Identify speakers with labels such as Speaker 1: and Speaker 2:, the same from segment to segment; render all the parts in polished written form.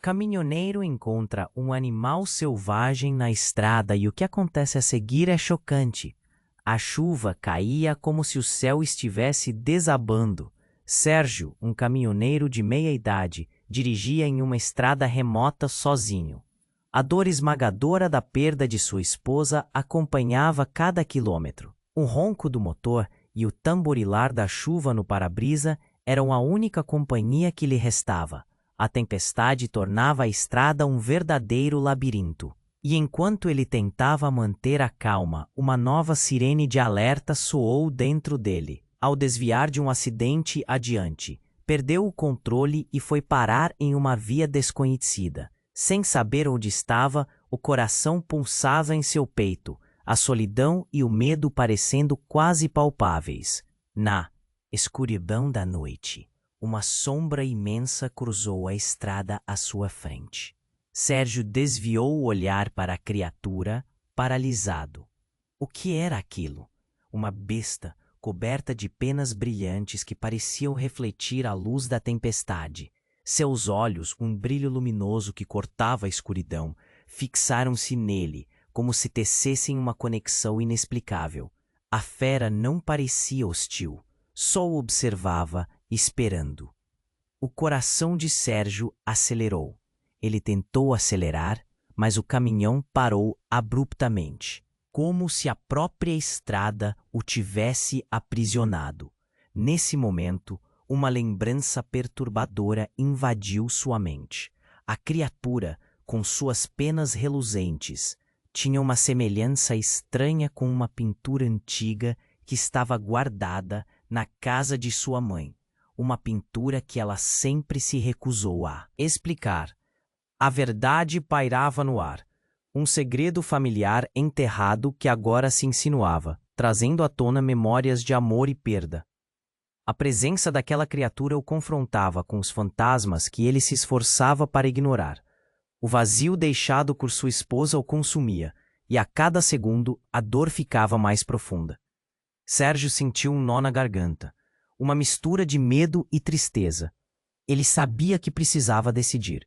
Speaker 1: Caminhoneiro encontra um animal selvagem na estrada e o que acontece a seguir é chocante. A chuva caía como se o céu estivesse desabando. Sérgio, um caminhoneiro de meia-idade, dirigia em uma estrada remota sozinho. A dor esmagadora da perda de sua esposa acompanhava cada quilômetro. O ronco do motor e o tamborilar da chuva no para-brisa eram a única companhia que lhe restava. A tempestade tornava a estrada um verdadeiro labirinto. E enquanto ele tentava manter a calma, uma nova sirene de alerta soou dentro dele. Ao desviar de um acidente adiante, perdeu o controle e foi parar em uma via desconhecida. Sem saber onde estava, o coração pulsava em seu peito, a solidão e o medo parecendo quase palpáveis. Na escuridão da noite, uma sombra imensa cruzou a estrada à sua frente. Sérgio desviou o olhar para a criatura, paralisado. O que era aquilo? Uma besta coberta de penas brilhantes que pareciam refletir a luz da tempestade. Seus olhos, um brilho luminoso que cortava a escuridão, fixaram-se nele, como se tecessem uma conexão inexplicável. A fera não parecia hostil, só o observava, esperando. O coração de Sérgio acelerou. Ele tentou acelerar, mas o caminhão parou abruptamente, como se a própria estrada o tivesse aprisionado. Nesse momento, uma lembrança perturbadora invadiu sua mente. A criatura, com suas penas reluzentes, tinha uma semelhança estranha com uma pintura antiga que estava guardada na casa de sua mãe. Uma pintura que ela sempre se recusou a explicar. A verdade pairava no ar. Um segredo familiar enterrado que agora se insinuava, trazendo à tona memórias de amor e perda. A presença daquela criatura o confrontava com os fantasmas que ele se esforçava para ignorar. O vazio deixado por sua esposa o consumia, e a cada segundo a dor ficava mais profunda. Sérgio sentiu um nó na garganta, uma mistura de medo e tristeza. Ele sabia que precisava decidir.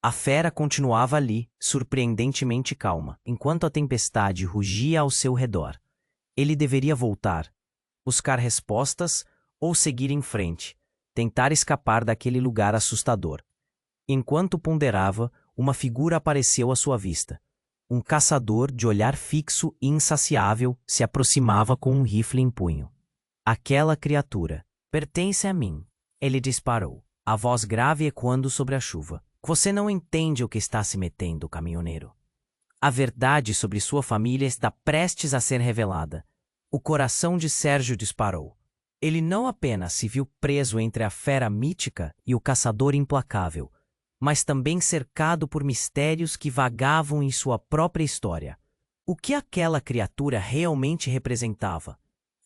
Speaker 1: A fera continuava ali, surpreendentemente calma, enquanto a tempestade rugia ao seu redor. Ele deveria voltar, buscar respostas ou seguir em frente, tentar escapar daquele lugar assustador. Enquanto ponderava, uma figura apareceu à sua vista. Um caçador de olhar fixo e insaciável se aproximava com um rifle em punho. Aquela criatura pertence a mim, ele disparou, a voz grave ecoando sobre a chuva. Você não entende o que está se metendo, caminhoneiro. A verdade sobre sua família está prestes a ser revelada. O coração de Sérgio disparou. Ele não apenas se viu preso entre a fera mítica e o caçador implacável, mas também cercado por mistérios que vagavam em sua própria história. O que aquela criatura realmente representava?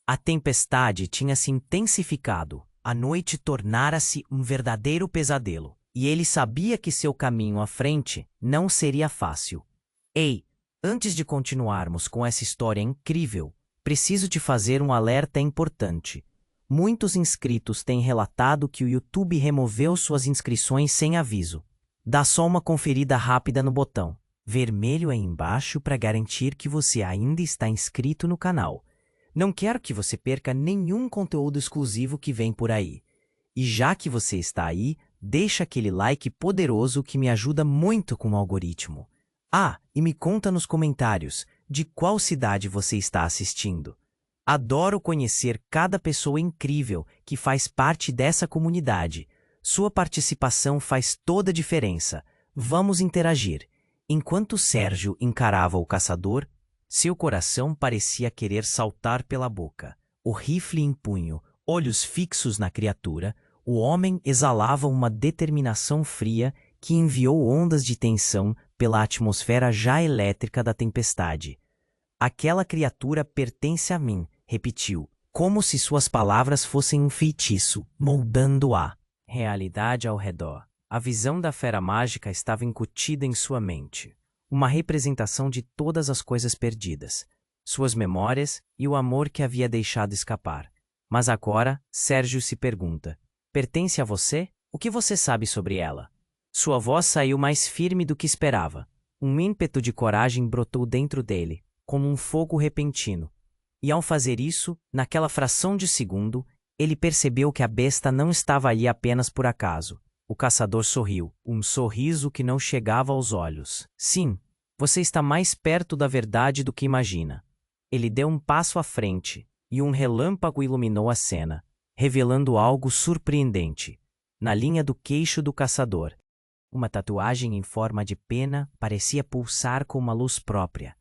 Speaker 1: A tempestade tinha se intensificado, a noite tornara-se um verdadeiro pesadelo. E ele sabia que seu caminho à frente não seria fácil. Ei, antes de continuarmos com essa história incrível, preciso te fazer um alerta importante. Muitos inscritos têm relatado que o YouTube removeu suas inscrições sem aviso. Dá só uma conferida rápida no botão vermelho aí embaixo para garantir que você ainda está inscrito no canal. Não quero que você perca nenhum conteúdo exclusivo que vem por aí. E já que você está aí, deixa aquele like poderoso que me ajuda muito com o algoritmo. Ah, e me conta nos comentários de qual cidade você está assistindo. Adoro conhecer cada pessoa incrível que faz parte dessa comunidade. Sua participação faz toda a diferença. Vamos interagir. Enquanto Sérgio encarava o caçador, seu coração parecia querer saltar pela boca. O rifle em punho, olhos fixos na criatura, o homem exalava uma determinação fria que enviou ondas de tensão pela atmosfera já elétrica da tempestade. Aquela criatura pertence a mim, repetiu, como se suas palavras fossem um feitiço, moldando a realidade ao redor. A visão da fera mágica estava incutida em sua mente, uma representação de todas as coisas perdidas, suas memórias e o amor que havia deixado escapar. Mas agora, Sérgio se pergunta: pertence a você? O que você sabe sobre ela? Sua voz saiu mais firme do que esperava. Um ímpeto de coragem brotou dentro dele, como um fogo repentino. E ao fazer isso, naquela fração de segundo, ele percebeu que a besta não estava ali apenas por acaso. O caçador sorriu, um sorriso que não chegava aos olhos. Sim, você está mais perto da verdade do que imagina. Ele deu um passo à frente, e um relâmpago iluminou a cena, revelando algo surpreendente. Na linha do queixo do caçador, uma tatuagem em forma de pena parecia pulsar com uma luz própria,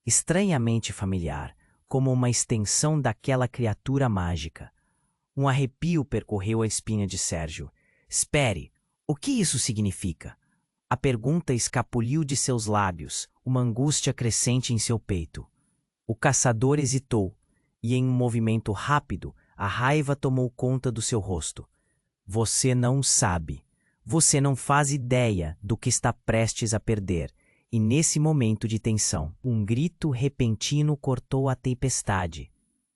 Speaker 1: estranhamente familiar, como uma extensão daquela criatura mágica. Um arrepio percorreu a espinha de Sérgio. Espere, o que isso significa? A pergunta escapuliu de seus lábios, uma angústia crescente em seu peito. O caçador hesitou, e em um movimento rápido, a raiva tomou conta do seu rosto. Você não sabe. Você não faz ideia do que está prestes a perder. E nesse momento de tensão, um grito repentino cortou a tempestade.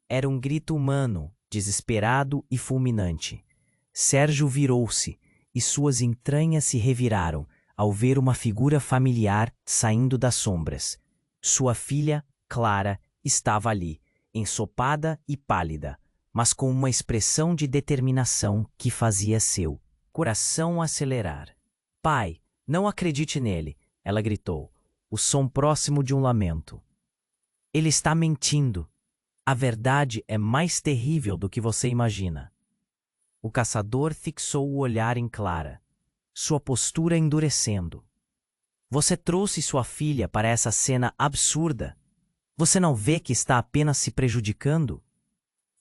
Speaker 1: Era um grito humano, desesperado e fulminante. Sérgio virou-se, e suas entranhas se reviraram ao ver uma figura familiar saindo das sombras. Sua filha, Clara, estava ali, ensopada e pálida, mas com uma expressão de determinação que fazia seu coração acelerar. Pai, não acredite nele, ela gritou, o som próximo de um lamento. Ele está mentindo. A verdade é mais terrível do que você imagina. O caçador fixou o olhar em Clara, sua postura endurecendo. Você trouxe sua filha para essa cena absurda. Você não vê que está apenas se prejudicando?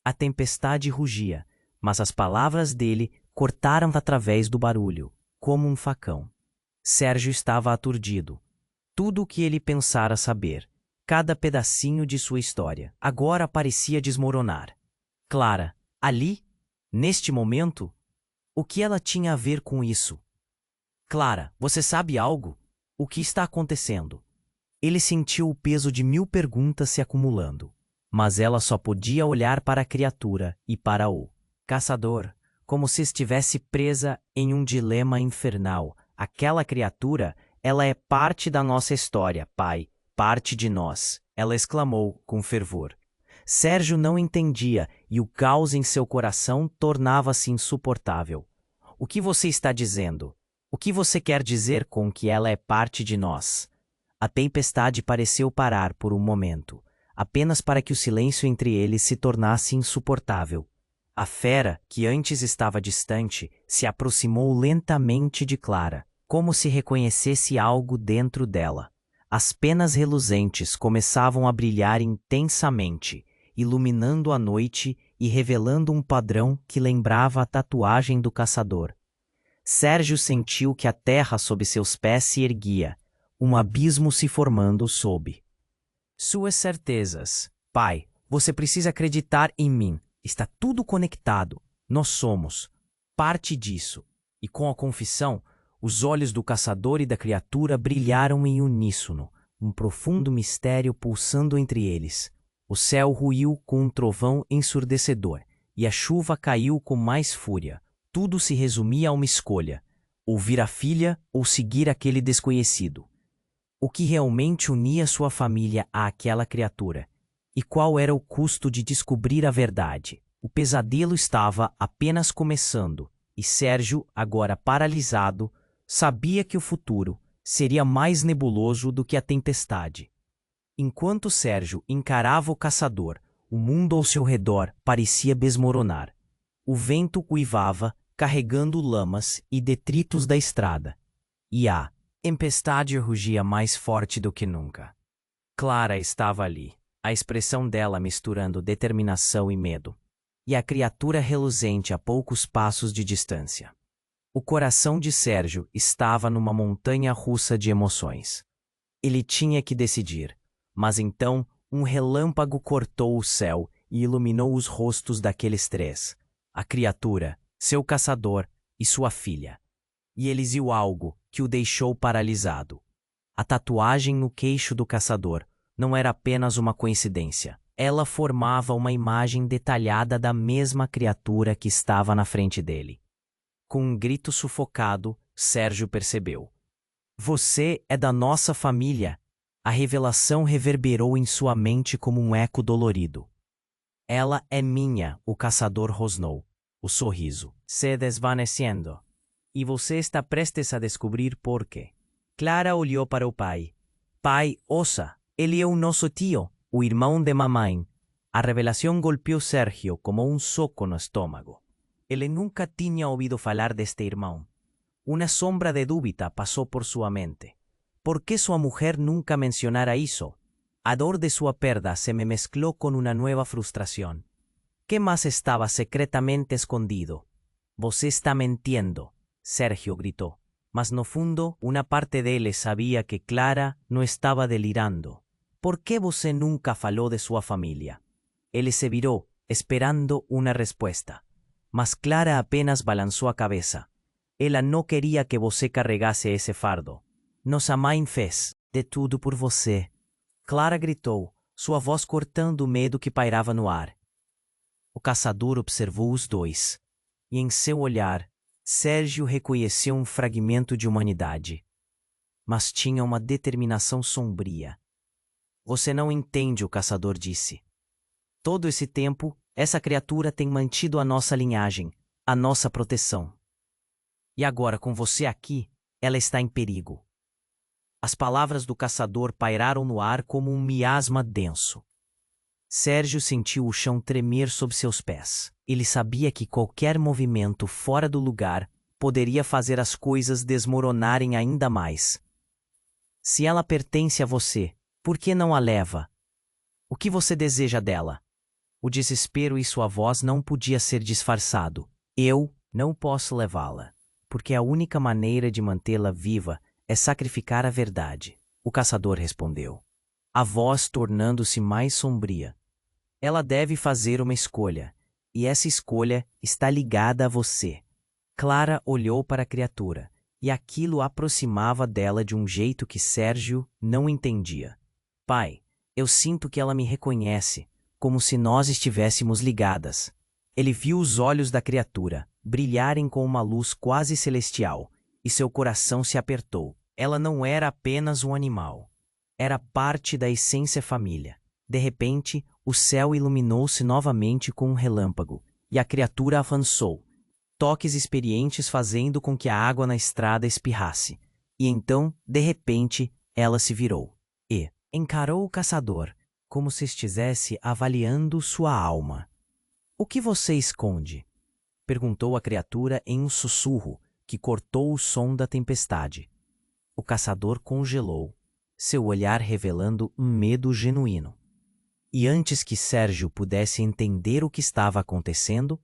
Speaker 1: A tempestade rugia, mas as palavras dele cortaram através do barulho, como um facão. Sérgio estava aturdido. Tudo o que ele pensara saber, cada pedacinho de sua história, agora parecia desmoronar. Clara, ali, neste momento, o que ela tinha a ver com isso? Clara, você sabe algo? O que está acontecendo? Ele sentiu o peso de 1000 perguntas se acumulando, mas ela só podia olhar para a criatura e para o caçador, como se estivesse presa em um dilema infernal. Aquela criatura, ela é parte da nossa história, pai, parte de nós, ela exclamou com fervor. Sérgio não entendia e o caos em seu coração tornava-se insuportável. O que você está dizendo? O que você quer dizer com que ela é parte de nós? A tempestade pareceu parar por um momento, apenas para que o silêncio entre eles se tornasse insuportável. A fera, que antes estava distante, se aproximou lentamente de Clara, como se reconhecesse algo dentro dela. As penas reluzentes começavam a brilhar intensamente, iluminando a noite e revelando um padrão que lembrava a tatuagem do caçador. Sérgio sentiu que a terra sob seus pés se erguia, um abismo se formando sob suas certezas. Pai, você precisa acreditar em mim. Está tudo conectado. Nós somos parte disso. E com a confissão, os olhos do caçador e da criatura brilharam em uníssono, um profundo mistério pulsando entre eles. O céu ruiu com um trovão ensurdecedor, e a chuva caiu com mais fúria. Tudo se resumia a uma escolha: ouvir a filha ou seguir aquele desconhecido. O que realmente unia sua família àquela criatura? E qual era o custo de descobrir a verdade? O pesadelo estava apenas começando, e Sérgio, agora paralisado, sabia que o futuro seria mais nebuloso do que a tempestade. Enquanto Sérgio encarava o caçador, o mundo ao seu redor parecia desmoronar. O vento uivava, carregando lamas e detritos da estrada. E a tempestade rugia mais forte do que nunca. Clara estava ali, a expressão dela misturando determinação e medo, e a criatura reluzente a poucos passos de distância. O coração de Sérgio estava numa montanha russa de emoções. Ele tinha que decidir, mas então um relâmpago cortou o céu e iluminou os rostos daqueles três: a criatura, seu caçador e sua filha. E eles viu algo que o deixou paralisado. A tatuagem no queixo do caçador não era apenas uma coincidência. Ela formava uma imagem detalhada da mesma criatura que estava na frente dele. Com um grito sufocado, Sérgio percebeu. Você é da nossa família. A revelação reverberou em sua mente como um eco dolorido. Ela é minha, o caçador rosnou, o sorriso se desvanecendo. E você está prestes a descobrir por quê. Clara olhou para o pai. Pai, ouça, ele é o nosso tio, o irmão de mamãe. A revelação golpeou Sérgio como um soco no estômago. Ele nunca tinha ouvido falar deste irmão. Uma sombra de dúvida passou por sua mente. ¿Por qué sua mujer nunca mencionara isso? A dor de sua perda se me mezcló con una nueva frustración. ¿Qué más estaba secretamente escondido? Você está mentindo, Sérgio gritou. Mas no fundo, una parte dele sabia que Clara não estava delirando. ¿Por que você nunca falou de sua família? Ele se virou, esperando uma resposta. Mas Clara apenas balançou a cabeça. Ela não queria que você carregasse esse fardo. Nossa mãe fez de tudo por você. Clara gritou, sua voz cortando o medo que pairava no ar. O caçador observou os dois. E em seu olhar, Sérgio reconheceu um fragmento de humanidade. Mas tinha uma determinação sombria. Você não entende, o caçador disse. Todo esse tempo, essa criatura tem mantido a nossa linhagem, a nossa proteção. E agora, com você aqui, ela está em perigo. As palavras do caçador pairaram no ar como um miasma denso. Sérgio sentiu o chão tremer sob seus pés. Ele sabia que qualquer movimento fora do lugar poderia fazer as coisas desmoronarem ainda mais. Se ela pertence a você, por que não a leva? O que você deseja dela? O desespero em sua voz não podia ser disfarçado. Eu não posso levá-la, porque a única maneira de mantê-la viva é sacrificar a verdade, o caçador respondeu, a voz tornando-se mais sombria. Ela deve fazer uma escolha, e essa escolha está ligada a você. Clara olhou para a criatura, e aquilo a aproximava dela de um jeito que Sérgio não entendia. Pai, eu sinto que ela me reconhece, como se nós estivéssemos ligadas. Ele viu os olhos da criatura brilharem com uma luz quase celestial, e seu coração se apertou. Ela não era apenas um animal. Era parte da essência família. De repente, o céu iluminou-se novamente com um relâmpago, e a criatura avançou, toques experientes fazendo com que a água na estrada espirrasse. E então, de repente, ela se virou e encarou o caçador, como se estivesse avaliando sua alma. O que você esconde? Perguntou a criatura em um sussurro que cortou o som da tempestade. O caçador congelou, seu olhar revelando um medo genuíno. E antes que Sérgio pudesse entender o que estava acontecendo,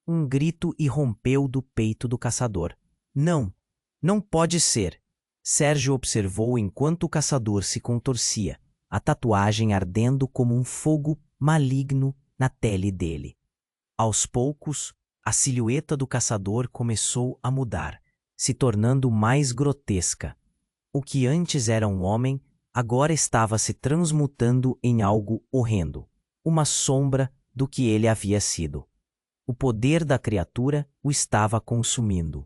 Speaker 1: um grito irrompeu do peito do caçador. Não, não pode ser! Sérgio observou enquanto o caçador se contorcia, a tatuagem ardendo como um fogo maligno na pele dele. Aos poucos, a silhueta do caçador começou a mudar, se tornando mais grotesca. O que antes era um homem, agora estava se transmutando em algo horrendo, uma sombra do que ele havia sido. O poder da criatura o estava consumindo.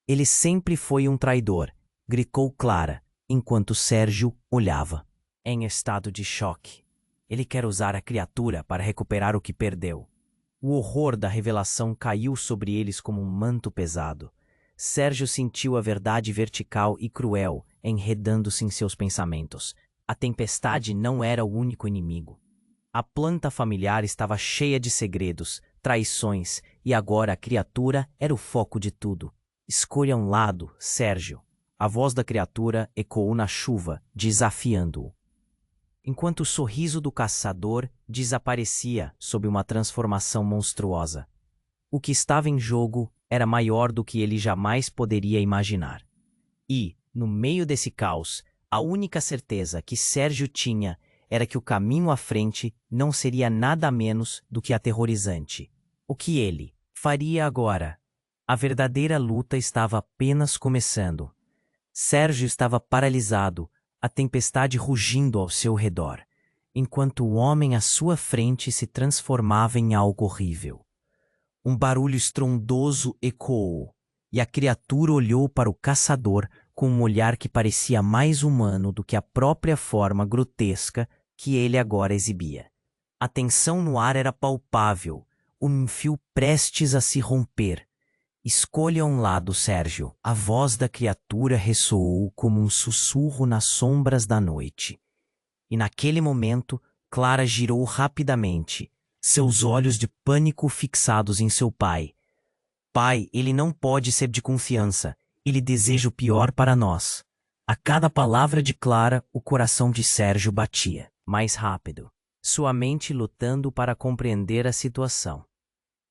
Speaker 1: Ele sempre foi um traidor, gritou Clara, enquanto Sérgio olhava. Em estado de choque, ele quer usar a criatura para recuperar o que perdeu. O horror da revelação caiu sobre eles como um manto pesado. Sérgio sentiu a verdade vertical e cruel enredando-se em seus pensamentos. A tempestade não era o único inimigo. A planta familiar estava cheia de segredos, traições, e agora a criatura era o foco de tudo. Escolha um lado, Sérgio. A voz da criatura ecoou na chuva, desafiando-o. Enquanto o sorriso do caçador desaparecia sob uma transformação monstruosa. O que estava em jogo era maior do que ele jamais poderia imaginar. E, no meio desse caos, a única certeza que Sérgio tinha era que o caminho à frente não seria nada menos do que aterrorizante. O que ele faria agora? A verdadeira luta estava apenas começando. Sérgio estava paralisado, a tempestade rugindo ao seu redor, enquanto o homem à sua frente se transformava em algo horrível. Um barulho estrondoso ecoou, e a criatura olhou para o caçador com um olhar que parecia mais humano do que a própria forma grotesca que ele agora exibia. A tensão no ar era palpável, um fio prestes a se romper. Escolha um lado, Sérgio. A voz da criatura ressoou como um sussurro nas sombras da noite. E naquele momento, Clara girou rapidamente, seus olhos de pânico fixados em seu pai. Pai, ele não pode ser de confiança. Ele deseja o pior para nós. A cada palavra de Clara, o coração de Sérgio batia mais rápido, sua mente lutando para compreender a situação.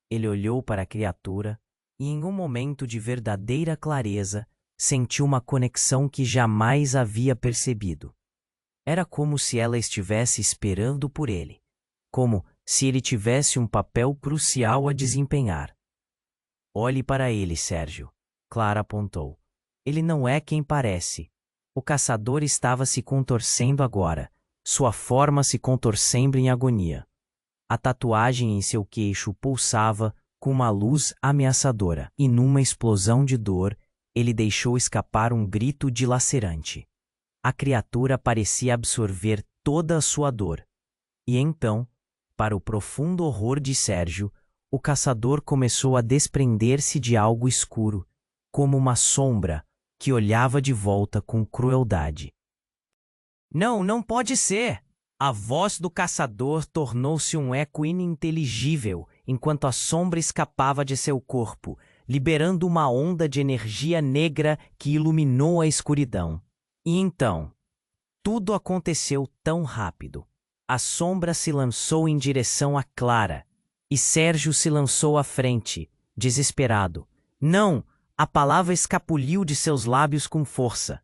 Speaker 1: Ele olhou para a criatura e, em um momento de verdadeira clareza, sentiu uma conexão que jamais havia percebido. Era como se ela estivesse esperando por ele, como se ele tivesse um papel crucial a desempenhar. Olhe para ele, Sérgio, Clara apontou. Ele não é quem parece. O caçador estava se contorcendo agora, sua forma se contorcendo em agonia. A tatuagem em seu queixo pulsava com uma luz ameaçadora, e numa explosão de dor, ele deixou escapar um grito dilacerante. A criatura parecia absorver toda a sua dor. E então, para o profundo horror de Sérgio, o caçador começou a desprender-se de algo escuro, como uma sombra que olhava de volta com crueldade. Não, não pode ser! A voz do caçador tornou-se um eco ininteligível enquanto a sombra escapava de seu corpo, liberando uma onda de energia negra que iluminou a escuridão. E então, tudo aconteceu tão rápido. A sombra se lançou em direção a Clara, e Sérgio se lançou à frente, desesperado. Não! A palavra escapuliu de seus lábios com força.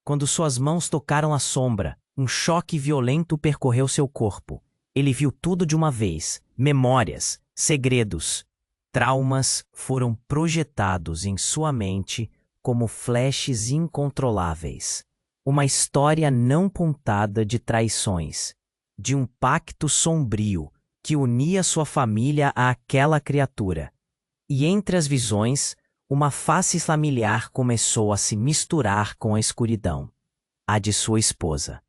Speaker 1: Quando suas mãos tocaram a sombra, um choque violento percorreu seu corpo. Ele viu tudo de uma vez. Memórias, segredos, traumas foram projetados em sua mente como flashes incontroláveis. Uma história não contada de traições, de um pacto sombrio que unia sua família àquela criatura. E entre as visões, uma face familiar começou a se misturar com a escuridão, a de sua esposa.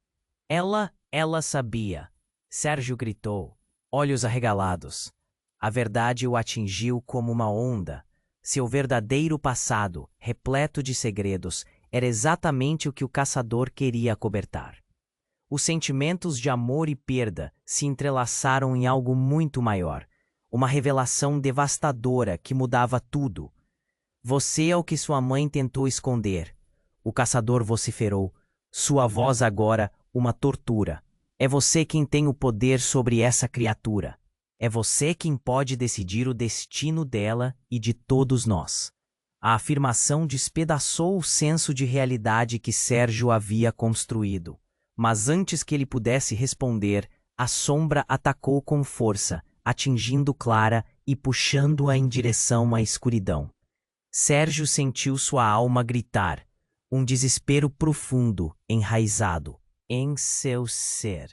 Speaker 1: Ela sabia. Sérgio gritou, olhos arregalados. A verdade o atingiu como uma onda. Seu verdadeiro passado, repleto de segredos, era exatamente o que o caçador queria acobertar. Os sentimentos de amor e perda se entrelaçaram em algo muito maior, uma revelação devastadora que mudava tudo. Você é o que sua mãe tentou esconder. O caçador vociferou. Sua voz agora, uma tortura. É você quem tem o poder sobre essa criatura. É você quem pode decidir o destino dela e de todos nós. A afirmação despedaçou o senso de realidade que Sérgio havia construído. Mas antes que ele pudesse responder, a sombra atacou com força, atingindo Clara e puxando-a em direção à escuridão. Sérgio sentiu sua alma gritar, um desespero profundo, enraizado em seu ser.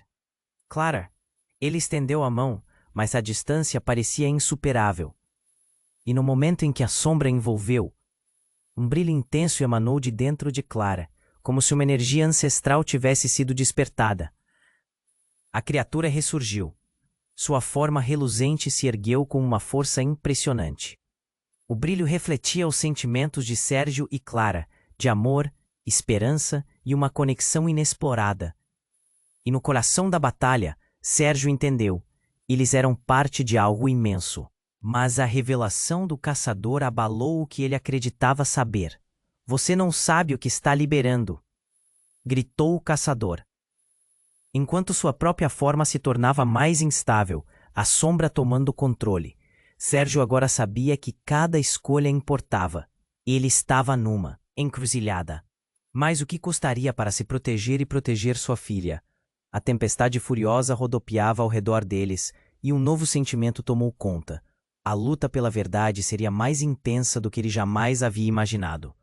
Speaker 1: Clara, ele estendeu a mão, mas a distância parecia insuperável. E no momento em que a sombra envolveu, um brilho intenso emanou de dentro de Clara, como se uma energia ancestral tivesse sido despertada. A criatura ressurgiu. Sua forma reluzente se ergueu com uma força impressionante. O brilho refletia os sentimentos de Sérgio e Clara, de amor, esperança e uma conexão inexplorada. E no coração da batalha, Sérgio entendeu. Eles eram parte de algo imenso. Mas a revelação do caçador abalou o que ele acreditava saber. Você não sabe o que está liberando, gritou o caçador. Enquanto sua própria forma se tornava mais instável, a sombra tomando o controle, Sérgio agora sabia que cada escolha importava. Ele estava numa encruzilhada. Mas o que custaria para se proteger e proteger sua filha? A tempestade furiosa rodopiava ao redor deles, e um novo sentimento tomou conta. A luta pela verdade seria mais intensa do que ele jamais havia imaginado.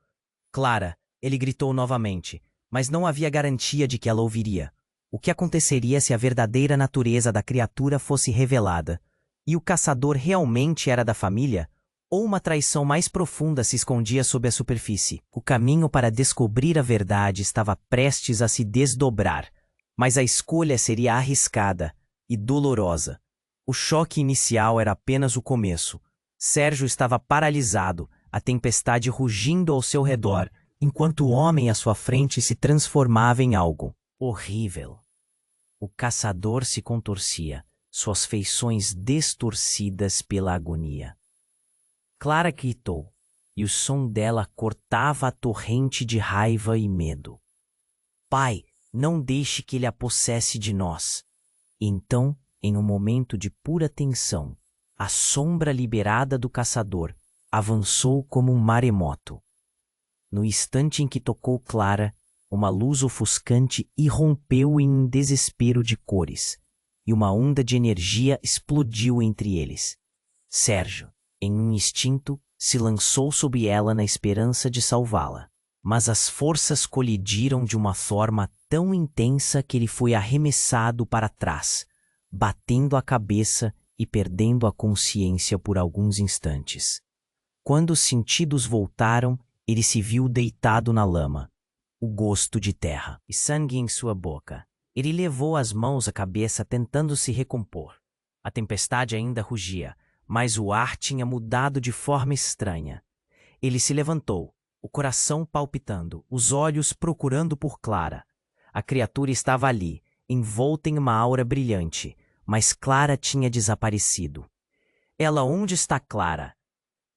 Speaker 1: Clara, ele gritou novamente, mas não havia garantia de que ela ouviria. O que aconteceria se a verdadeira natureza da criatura fosse revelada? E o caçador realmente era da família? ou uma traição mais profunda se escondia sob a superfície. O caminho para descobrir a verdade estava prestes a se desdobrar, mas a escolha seria arriscada e dolorosa. O choque inicial era apenas o começo. Sérgio estava paralisado, a tempestade rugindo ao seu redor, enquanto o homem à sua frente se transformava em algo horrível. O caçador se contorcia, suas feições distorcidas pela agonia. Clara gritou, e o som dela cortava a torrente de raiva e medo. Pai, não deixe que ele a possesse de nós. Então, em um momento de pura tensão, a sombra liberada do caçador avançou como um maremoto. No instante em que tocou Clara, uma luz ofuscante irrompeu em um desespero de cores, e uma onda de energia explodiu entre eles. Sérgio, em um instinto, se lançou sobre ela na esperança de salvá-la. Mas as forças colidiram de uma forma tão intensa que ele foi arremessado para trás, batendo a cabeça e perdendo a consciência por alguns instantes. Quando os sentidos voltaram, ele se viu deitado na lama, o gosto de terra e sangue em sua boca. Ele levou as mãos à cabeça tentando se recompor. A tempestade ainda rugia, mas o ar tinha mudado de forma estranha. Ele se levantou, o coração palpitando, os olhos procurando por Clara. A criatura estava ali, envolta em uma aura brilhante, mas Clara tinha desaparecido. Ela, onde está Clara?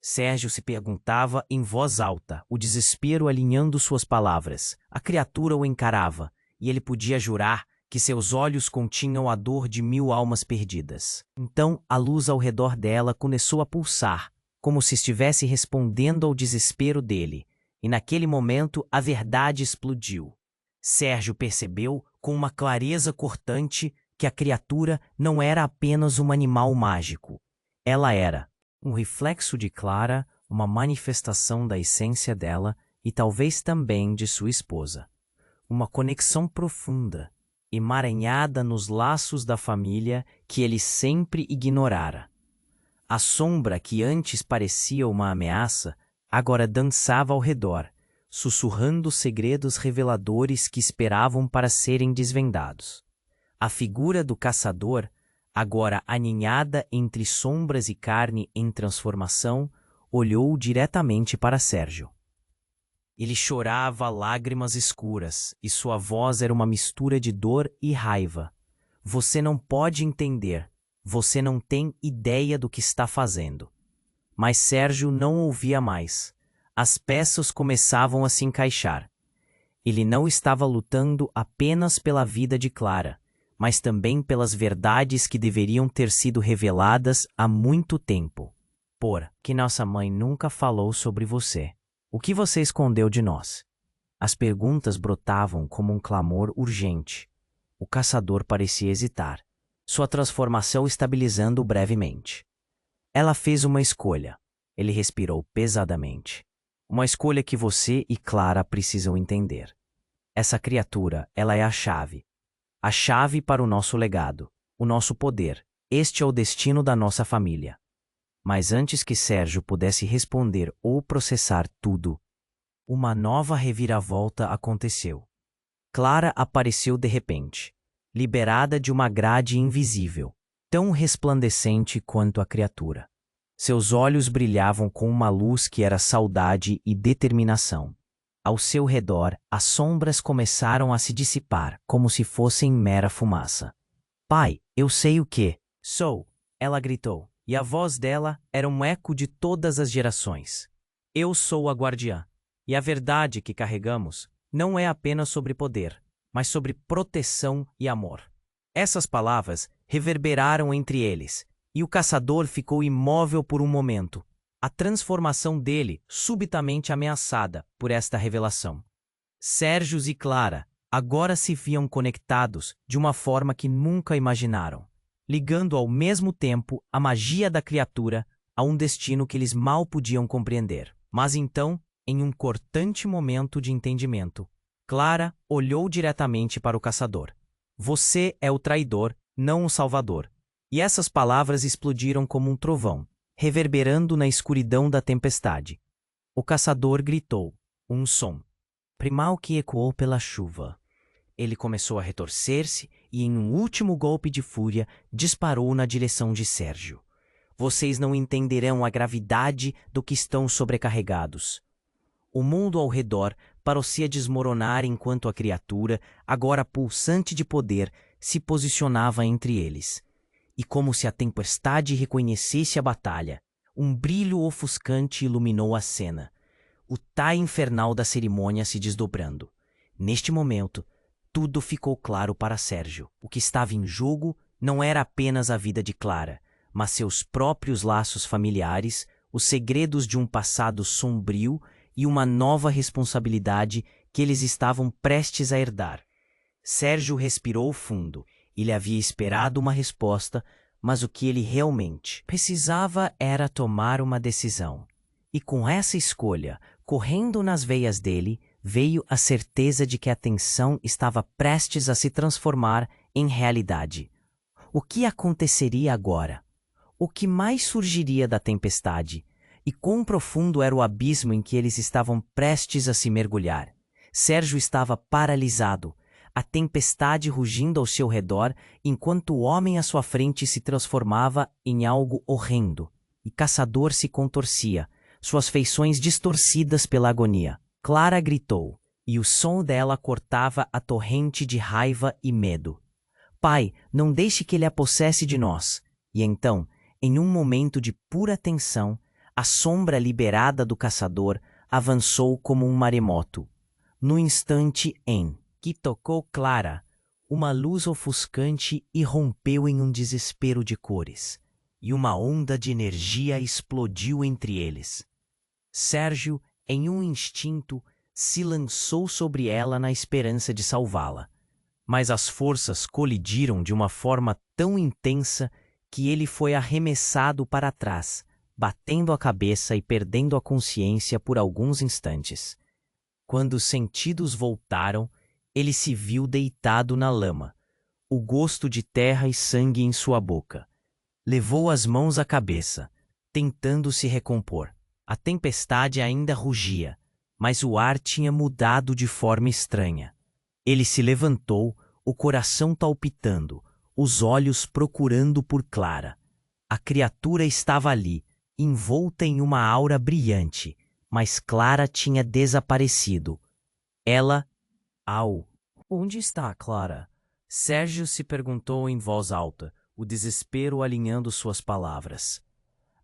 Speaker 1: Sérgio se perguntava em voz alta, o desespero alinhando suas palavras. A criatura o encarava, e ele podia jurar que seus olhos continham a dor de 1000 almas perdidas. Então, a luz ao redor dela começou a pulsar, como se estivesse respondendo ao desespero dele, e naquele momento a verdade explodiu. Sérgio percebeu, com uma clareza cortante, que a criatura não era apenas um animal mágico. Ela era um reflexo de Clara, uma manifestação da essência dela e talvez também de sua esposa. Uma conexão profunda, emaranhada nos laços da família que ele sempre ignorara. A sombra que antes parecia uma ameaça, agora dançava ao redor, sussurrando segredos reveladores que esperavam para serem desvendados. A figura do caçador, agora aninhada entre sombras e carne em transformação, olhou diretamente para Sérgio. Ele chorava lágrimas escuras, e sua voz era uma mistura de dor e raiva. Você não pode entender, você não tem ideia do que está fazendo. Mas Sérgio não ouvia mais. As peças começavam a se encaixar. Ele não estava lutando apenas pela vida de Clara, mas também pelas verdades que deveriam ter sido reveladas há muito tempo. Por que nossa mãe nunca falou sobre você? O que você escondeu de nós? As perguntas brotavam como um clamor urgente. O caçador parecia hesitar, sua transformação estabilizando brevemente. Ela fez uma escolha. Ele respirou pesadamente. Uma escolha que você e Clara precisam entender. Essa criatura, ela é a chave. A chave para o nosso legado, o nosso poder. Este é o destino da nossa família. Mas antes que Sérgio pudesse responder ou processar tudo, uma nova reviravolta aconteceu. Clara apareceu de repente, liberada de uma grade invisível, tão resplandecente quanto a criatura. Seus olhos brilhavam com uma luz que era saudade e determinação. Ao seu redor, as sombras começaram a se dissipar, como se fossem mera fumaça. Pai, eu sei o que sou, ela gritou, e a voz dela era um eco de todas as gerações. Eu sou a guardiã, e a verdade que carregamos não é apenas sobre poder, mas sobre proteção e amor. Essas palavras reverberaram entre eles, e o caçador ficou imóvel por um momento, a transformação dele subitamente ameaçada por esta revelação. Sérgio e Clara agora se viam conectados de uma forma que nunca imaginaram, ligando ao mesmo tempo a magia da criatura a um destino que eles mal podiam compreender. Mas então, em um cortante momento de entendimento, Clara olhou diretamente para o caçador. Você é o traidor, não o salvador. E essas palavras explodiram como um trovão, reverberando na escuridão da tempestade. O caçador gritou, um som primal que ecoou pela chuva. Ele começou a retorcer-se e, em um último golpe de fúria, disparou na direção de Sérgio. Vocês não entenderão a gravidade do que estão sobrecarregados. O mundo ao redor parecia desmoronar enquanto a criatura, agora pulsante de poder, se posicionava entre eles. E como se a tempestade reconhecesse a batalha, um brilho ofuscante iluminou a cena. O tai infernal da cerimônia se desdobrando. Neste momento, tudo ficou claro para Sérgio. O que estava em jogo não era apenas a vida de Clara, mas seus próprios laços familiares, os segredos de um passado sombrio e uma nova responsabilidade que eles estavam prestes a herdar. Sérgio respirou fundo. Ele havia esperado uma resposta, mas o que ele realmente precisava era tomar uma decisão. E com essa escolha, correndo nas veias dele, veio a certeza de que a tensão estava prestes a se transformar em realidade. O que aconteceria agora? O que mais surgiria da tempestade? E quão profundo era o abismo em que eles estavam prestes a se mergulhar? Sérgio estava paralisado, a tempestade rugindo ao seu redor, enquanto o homem à sua frente se transformava em algo horrendo. E Caçador se contorcia, suas feições distorcidas pela agonia. Clara gritou, e o som dela cortava a torrente de raiva e medo. Pai, não deixe que ele a possesse de nós. E então, em um momento de pura tensão, a sombra liberada do caçador avançou como um maremoto. No instante em que tocou Clara, uma luz ofuscante irrompeu em um desespero de cores, e uma onda de energia explodiu entre eles. Sérgio, em um instinto, se lançou sobre ela na esperança de salvá-la. Mas as forças colidiram de uma forma tão intensa que ele foi arremessado para trás, batendo a cabeça e perdendo a consciência por alguns instantes. Quando os sentidos voltaram, ele se viu deitado na lama, o gosto de terra e sangue em sua boca. Levou as mãos à cabeça, tentando se recompor. A tempestade ainda rugia, mas o ar tinha mudado de forma estranha. Ele se levantou, o coração palpitando, os olhos procurando por Clara. A criatura estava ali, envolta em uma aura brilhante, mas Clara tinha desaparecido. Ela... Onde está Clara? Sérgio se perguntou em voz alta, o desespero alinhando suas palavras.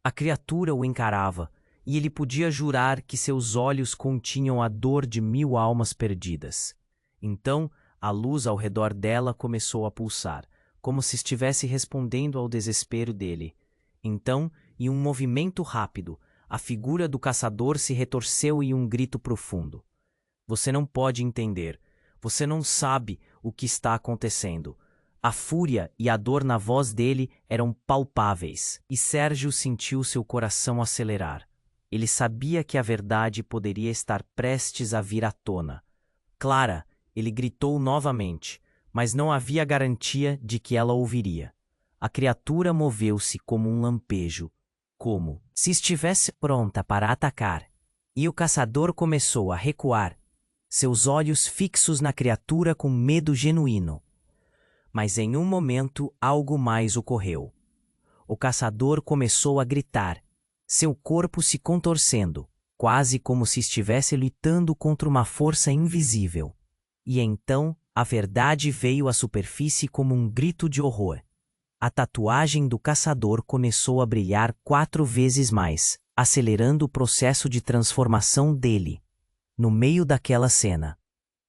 Speaker 1: A criatura o encarava, e ele podia jurar que seus olhos continham a dor de 1000 almas perdidas. Então, a luz ao redor dela começou a pulsar, como se estivesse respondendo ao desespero dele. Então, em um movimento rápido, a figura do caçador se retorceu em um grito profundo. Você não pode entender. Você não sabe o que está acontecendo. A fúria e a dor na voz dele eram palpáveis, e Sérgio sentiu seu coração acelerar. Ele sabia que a verdade poderia estar prestes a vir à tona. Clara, ele gritou novamente, mas não havia garantia de que ela ouviria. A criatura moveu-se como um lampejo, como se estivesse pronta para atacar, e o caçador começou a recuar, seus olhos fixos na criatura com medo genuíno. Mas em um momento algo mais ocorreu. O caçador começou a gritar, seu corpo se contorcendo, quase como se estivesse lutando contra uma força invisível. E então a verdade veio à superfície como um grito de horror. A tatuagem do caçador começou a brilhar 4 vezes mais, acelerando o processo de transformação dele. No meio daquela cena,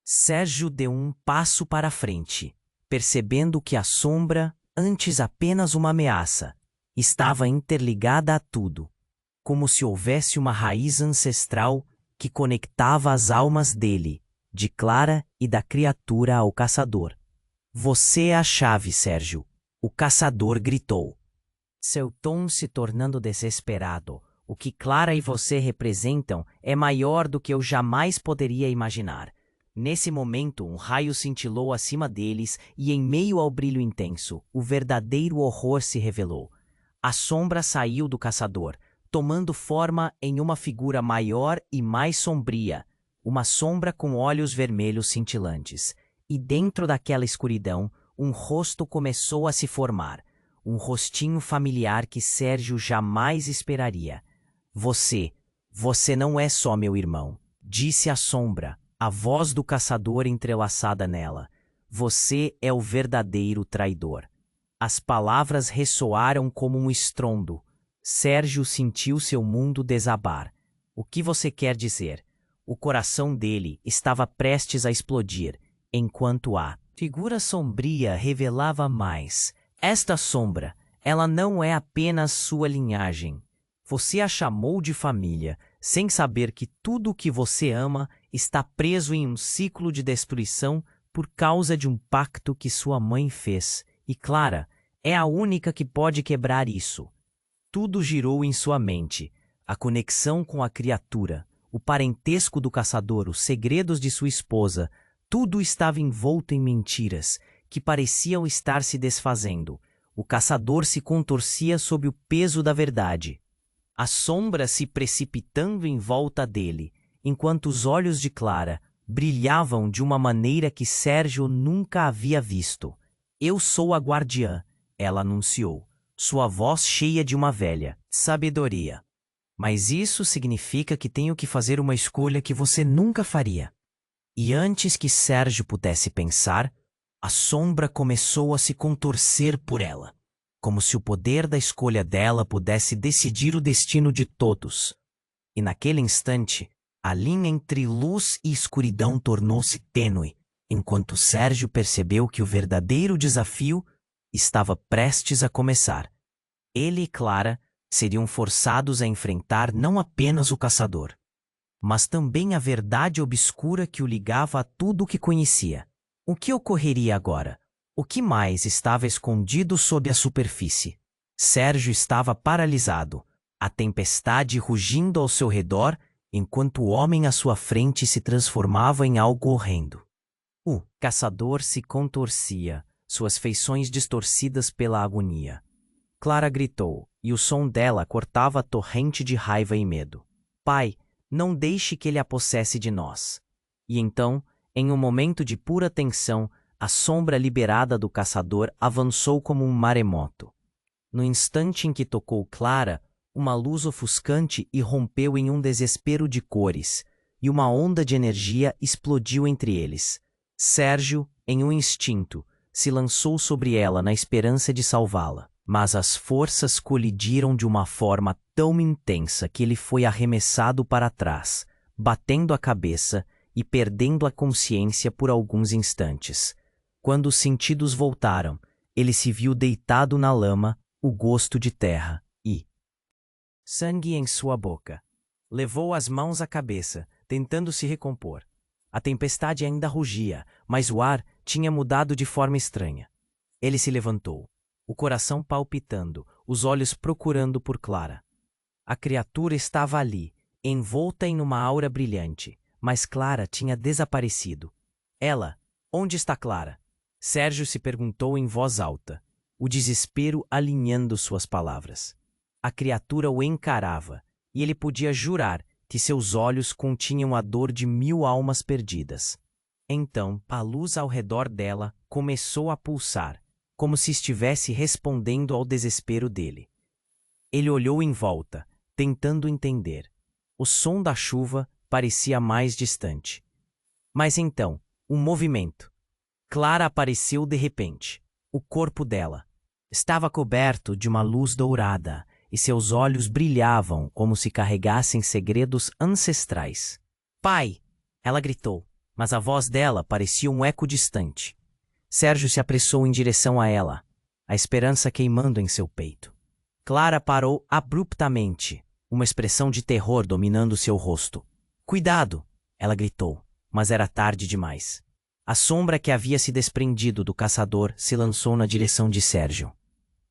Speaker 1: Sérgio deu um passo para frente, percebendo que a sombra, antes apenas uma ameaça, estava interligada a tudo, como se houvesse uma raiz ancestral que conectava as almas dele, de Clara e da criatura ao caçador. Você é a chave, Sérgio, o caçador gritou. Seu tom se tornando desesperado. O que Clara e você representam é maior do que eu jamais poderia imaginar. Nesse momento, um raio cintilou acima deles e, em meio ao brilho intenso, o verdadeiro horror se revelou. A sombra saiu do caçador, tomando forma em uma figura maior e mais sombria, uma sombra com olhos vermelhos cintilantes. E dentro daquela escuridão, um rosto começou a se formar, um rostinho familiar que Sérgio jamais esperaria. Você não é só meu irmão, disse a sombra, a voz do caçador entrelaçada nela. Você é o verdadeiro traidor. As palavras ressoaram como um estrondo. Sérgio sentiu seu mundo desabar. O que você quer dizer? O coração dele estava prestes a explodir, enquanto a figura sombria revelava mais. Esta sombra, ela não é apenas sua linhagem. Você a chamou de família, sem saber que tudo o que você ama está preso em um ciclo de destruição por causa de um pacto que sua mãe fez. E Clara é a única que pode quebrar isso. Tudo girou em sua mente. A conexão com a criatura, o parentesco do caçador, os segredos de sua esposa, tudo estava envolto em mentiras que pareciam estar se desfazendo. O caçador se contorcia sob o peso da verdade. A sombra se precipitando em volta dele, enquanto os olhos de Clara brilhavam de uma maneira que Sérgio nunca havia visto. Eu sou a guardiã, ela anunciou, sua voz cheia de uma velha sabedoria. Mas isso significa que tenho que fazer uma escolha que você nunca faria. E antes que Sérgio pudesse pensar, a sombra começou a se contorcer por ela, como se o poder da escolha dela pudesse decidir o destino de todos. E naquele instante, a linha entre luz e escuridão tornou-se tênue, enquanto Sérgio percebeu que o verdadeiro desafio estava prestes a começar. Ele e Clara seriam forçados a enfrentar não apenas o caçador, mas também a verdade obscura que o ligava a tudo o que conhecia. O que ocorreria agora? O que mais estava escondido sob a superfície? Sérgio estava paralisado, a tempestade rugindo ao seu redor, enquanto o homem à sua frente se transformava em algo horrendo. O caçador se contorcia, suas feições distorcidas pela agonia. Clara gritou, e o som dela cortava a torrente de raiva e medo. Pai, não deixe que ele a possesse de nós. E então, em um momento de pura tensão, a sombra liberada do caçador avançou como um maremoto. No instante em que tocou Clara, uma luz ofuscante irrompeu em um desespero de cores, e uma onda de energia explodiu entre eles. Sérgio, em um instinto, se lançou sobre ela na esperança de salvá-la. Mas as forças colidiram de uma forma tão intensa que ele foi arremessado para trás, batendo a cabeça e perdendo a consciência por alguns instantes. Quando os sentidos voltaram, ele se viu deitado na lama, o gosto de terra e sangue em sua boca. Levou as mãos à cabeça, tentando se recompor. A tempestade ainda rugia, mas o ar tinha mudado de forma estranha. Ele se levantou, o coração palpitando, os olhos procurando por Clara. A criatura estava ali, envolta em uma aura brilhante, mas Clara tinha desaparecido. Ela, onde está Clara? Sérgio se perguntou em voz alta, o desespero alinhando suas palavras. A criatura o encarava, e ele podia jurar que seus olhos continham a dor de 1000 almas perdidas. Então, a luz ao redor dela começou a pulsar, como se estivesse respondendo ao desespero dele. Ele olhou em volta, tentando entender. O som da chuva parecia mais distante. Mas então, um movimento. Clara apareceu de repente. O corpo dela estava coberto de uma luz dourada, e seus olhos brilhavam como se carregassem segredos ancestrais. Pai! Ela gritou, mas a voz dela parecia um eco distante. Sérgio se apressou em direção a ela, a esperança queimando em seu peito. Clara parou abruptamente, uma expressão de terror dominando seu rosto. Cuidado! Ela gritou, mas era tarde demais. A sombra que havia se desprendido do caçador se lançou na direção de Sérgio.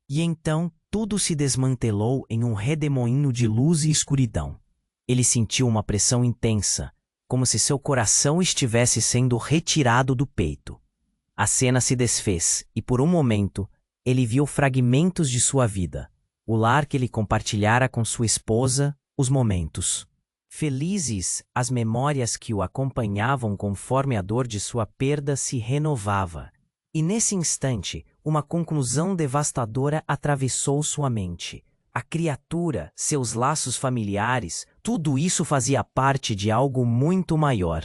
Speaker 1: E então tudo se desmantelou em um redemoinho de luz e escuridão. Ele sentiu uma pressão intensa, como se seu coração estivesse sendo retirado do peito. A cena se desfez e, por um momento, ele viu fragmentos de sua vida. o lar que ele compartilhara com sua esposa, os momentos felizes, as memórias que o acompanhavam conforme a dor de sua perda se renovava. E nesse instante, uma conclusão devastadora atravessou sua mente. A criatura, seus laços familiares, tudo isso fazia parte de algo muito maior.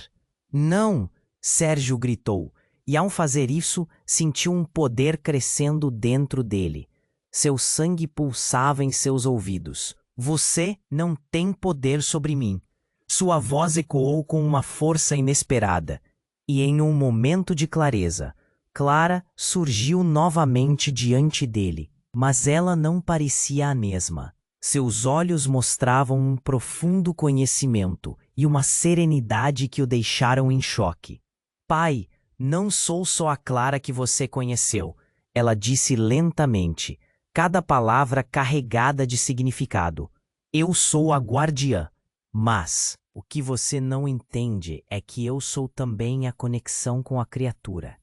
Speaker 1: Não! Sérgio gritou, e ao fazer isso, sentiu um poder crescendo dentro dele. Seu sangue pulsava em seus ouvidos. Você não tem poder sobre mim. Sua voz ecoou com uma força inesperada. E em um momento de clareza, Clara surgiu novamente diante dele, mas ela não parecia a mesma. Seus olhos mostravam um profundo conhecimento e uma serenidade que o deixaram em choque. Pai, não sou só a Clara que você conheceu, ela disse lentamente, cada palavra carregada de significado. Eu sou a guardiã, mas o que você não entende é que eu sou também a conexão com a criatura.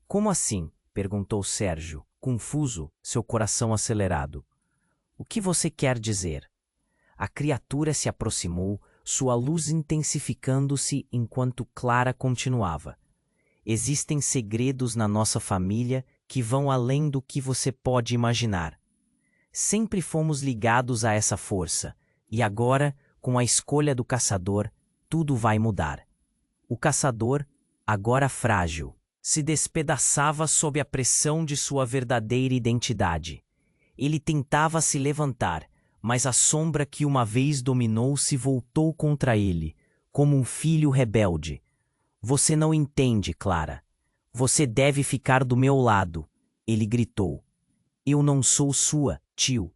Speaker 1: Como assim? Perguntou Sérgio, confuso, seu coração acelerado. O que você quer dizer? A criatura se aproximou, sua luz intensificando-se enquanto Clara continuava. Existem segredos na nossa família que vão além do que você pode imaginar. Sempre fomos ligados a essa força, e agora, com a escolha do caçador, tudo vai mudar. O caçador, agora frágil, se despedaçava sob a pressão de sua verdadeira identidade. Ele tentava se levantar, mas a sombra que uma vez dominou se voltou contra ele, como um filho rebelde. Você não entende, Clara. Você deve ficar do meu lado, ele gritou. Eu não sou sua, tio.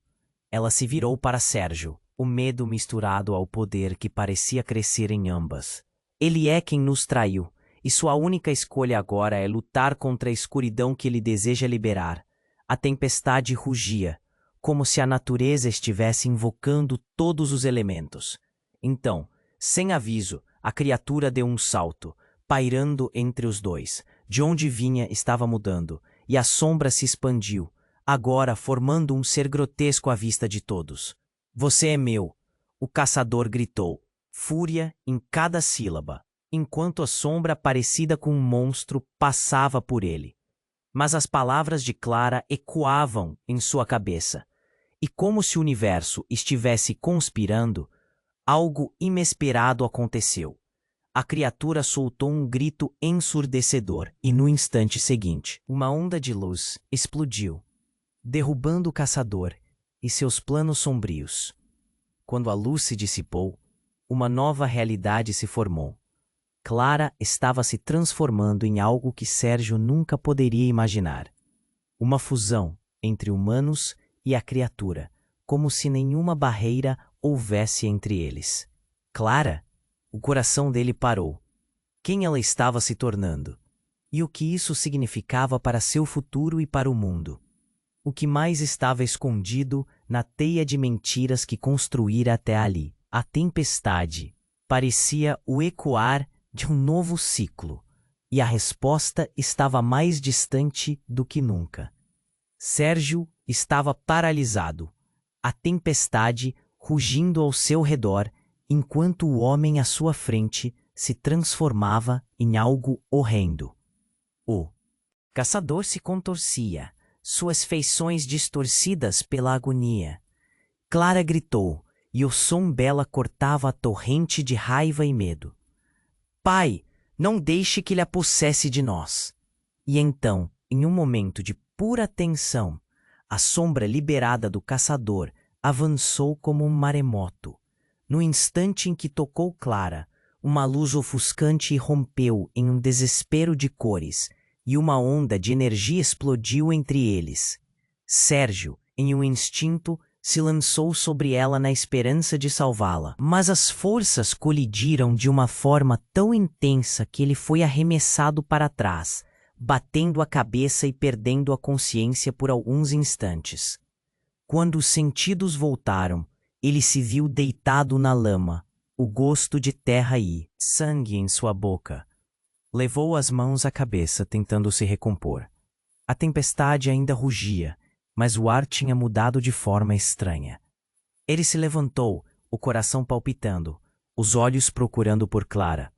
Speaker 1: Ela se virou para Sérgio, o medo misturado ao poder que parecia crescer em ambas. Ele é quem nos traiu, e sua única escolha agora é lutar contra a escuridão que ele deseja liberar. A tempestade rugia, como se a natureza estivesse invocando todos os elementos. Então, sem aviso, a criatura deu um salto, pairando entre os dois. De onde vinha estava mudando, e a sombra se expandiu, agora formando um ser grotesco à vista de todos. Você é meu, o caçador gritou, fúria em cada sílaba, enquanto a sombra parecida com um monstro passava por ele. Mas as palavras de Clara ecoavam em sua cabeça, e como se o universo estivesse conspirando, algo inesperado aconteceu. A criatura soltou um grito ensurdecedor e no instante seguinte, uma onda de luz explodiu, derrubando o caçador e seus planos sombrios. Quando a luz se dissipou, uma nova realidade se formou. Clara estava se transformando em algo que Sérgio nunca poderia imaginar. Uma fusão entre humanos e a criatura, como se nenhuma barreira houvesse entre eles. Clara? O coração dele parou. Quem ela estava se tornando? E o que isso significava para seu futuro e para o mundo? O que mais estava escondido na teia de mentiras que construíra até ali? A tempestade parecia o ecoar de um novo ciclo, e a resposta estava mais distante do que nunca. Sérgio estava paralisado, a tempestade rugindo ao seu redor, enquanto o homem à sua frente se transformava em algo horrendo. O caçador se contorcia, suas feições distorcidas pela agonia. Clara gritou, e o som dela cortava a torrente de raiva e medo. Pai, não deixe que ele a possesse de nós. E então, em um momento de pura tensão, a sombra liberada do caçador avançou como um maremoto. No instante em que tocou Clara, uma luz ofuscante irrompeu em um desespero de cores, e uma onda de energia explodiu entre eles. Sérgio, em um instinto, se lançou sobre ela na esperança de salvá-la, mas as forças colidiram de uma forma tão intensa que ele foi arremessado para trás, batendo a cabeça e perdendo a consciência por alguns instantes. Quando os sentidos voltaram, ele se viu deitado na lama, o gosto de terra e sangue em sua boca. Levou as mãos à cabeça, tentando se recompor. A tempestade ainda rugia, mas o ar tinha mudado de forma estranha. Ele se levantou, o coração palpitando, os olhos procurando por Clara.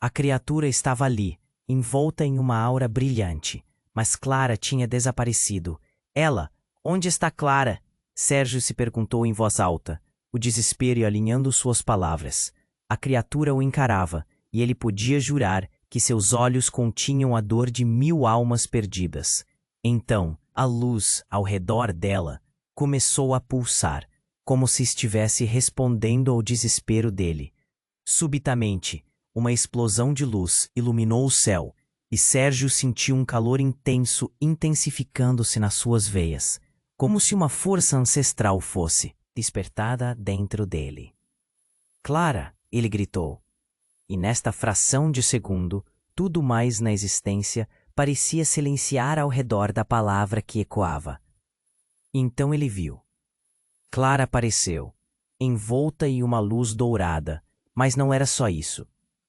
Speaker 1: A criatura estava ali, envolta em uma aura brilhante, mas Clara tinha desaparecido. Ela, onde está Clara? Sérgio se perguntou em voz alta, o desespero alinhando suas palavras. A criatura o encarava, e ele podia jurar que seus olhos continham a dor de 1000 almas perdidas. Então, a luz, ao redor dela, começou a pulsar, como se estivesse respondendo ao desespero dele. Subitamente, uma explosão de luz iluminou o céu, e Sérgio sentiu um calor intenso intensificando-se nas suas veias, como se uma força ancestral fosse despertada dentro dele. Clara, ele gritou. E nesta fração de segundo, tudo mais na existência parecia silenciar ao redor da palavra que ecoava. Então ele viu. Clara apareceu, envolta em uma luz dourada, mas não era só isso.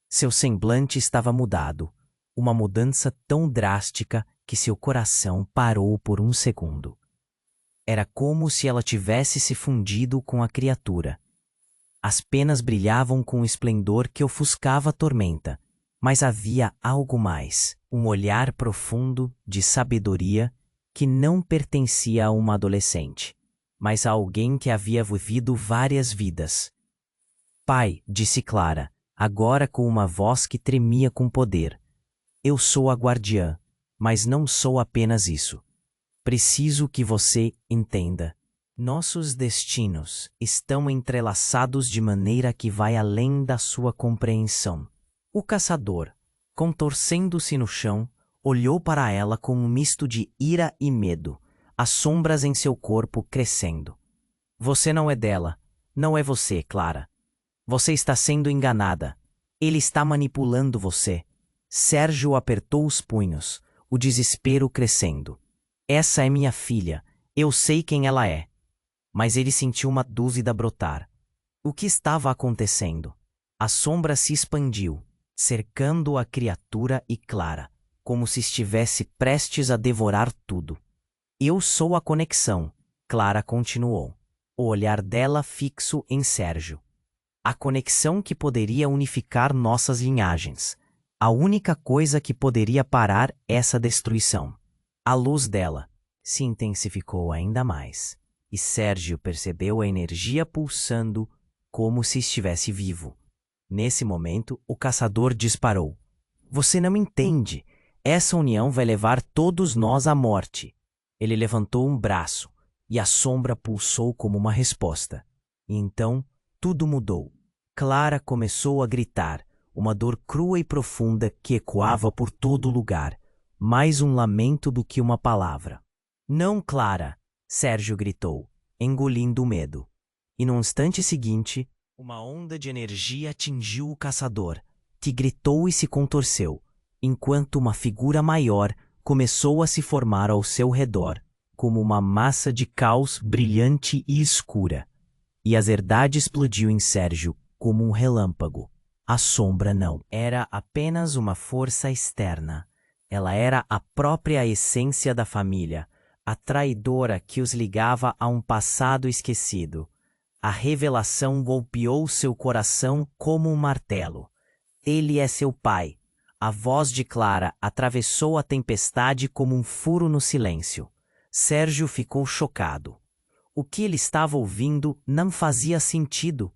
Speaker 1: Seu semblante estava mudado, uma mudança tão drástica que seu coração parou por um segundo. Era como se ela tivesse se fundido com a criatura. As penas brilhavam com um esplendor que ofuscava a tormenta, mas havia algo mais, um olhar profundo de sabedoria que não pertencia a uma adolescente, mas a alguém que havia vivido várias vidas. Pai, disse Clara, agora com uma voz que tremia com poder. Eu sou a guardiã, mas não sou apenas isso. Preciso que você entenda. Nossos destinos estão entrelaçados de maneira que vai além da sua compreensão. O caçador, contorcendo-se no chão, olhou para ela com um misto de ira e medo, as sombras em seu corpo crescendo. Você não é dela, não é você, Clara. Você está sendo enganada. Ele está manipulando você. Sérgio apertou os punhos, o desespero crescendo. Essa é minha filha, eu sei quem ela é. Mas ele sentiu uma dúvida brotar. O que estava acontecendo? A sombra se expandiu, cercando a criatura e Clara, como se estivesse prestes a devorar tudo. Eu sou a conexão, Clara continuou, o olhar dela fixo em Sérgio. A conexão que poderia unificar nossas linhagens. A única coisa que poderia parar essa destruição. A luz dela se intensificou ainda mais, e Sérgio percebeu a energia pulsando como se estivesse vivo. Nesse momento, o caçador disparou. Você não entende. Essa união vai levar todos nós à morte. Ele levantou um braço, e a sombra pulsou como uma resposta. E então, tudo mudou. Clara começou a gritar, uma dor crua e profunda que ecoava por todo lugar, mais um lamento do que uma palavra. Não, Clara, Sérgio gritou, engolindo o medo. E no instante seguinte, uma onda de energia atingiu o caçador, que gritou e se contorceu, enquanto uma figura maior começou a se formar ao seu redor, como uma massa de caos brilhante e escura. E a verdade explodiu em Sérgio como um relâmpago. A sombra não era apenas uma força externa. Ela era a própria essência da família, a traidora que os ligava a um passado esquecido. A revelação golpeou seu coração como um martelo. Ele é seu pai. A voz de Clara atravessou a tempestade como um furo no silêncio. Sérgio ficou chocado. O que ele estava ouvindo não fazia sentido.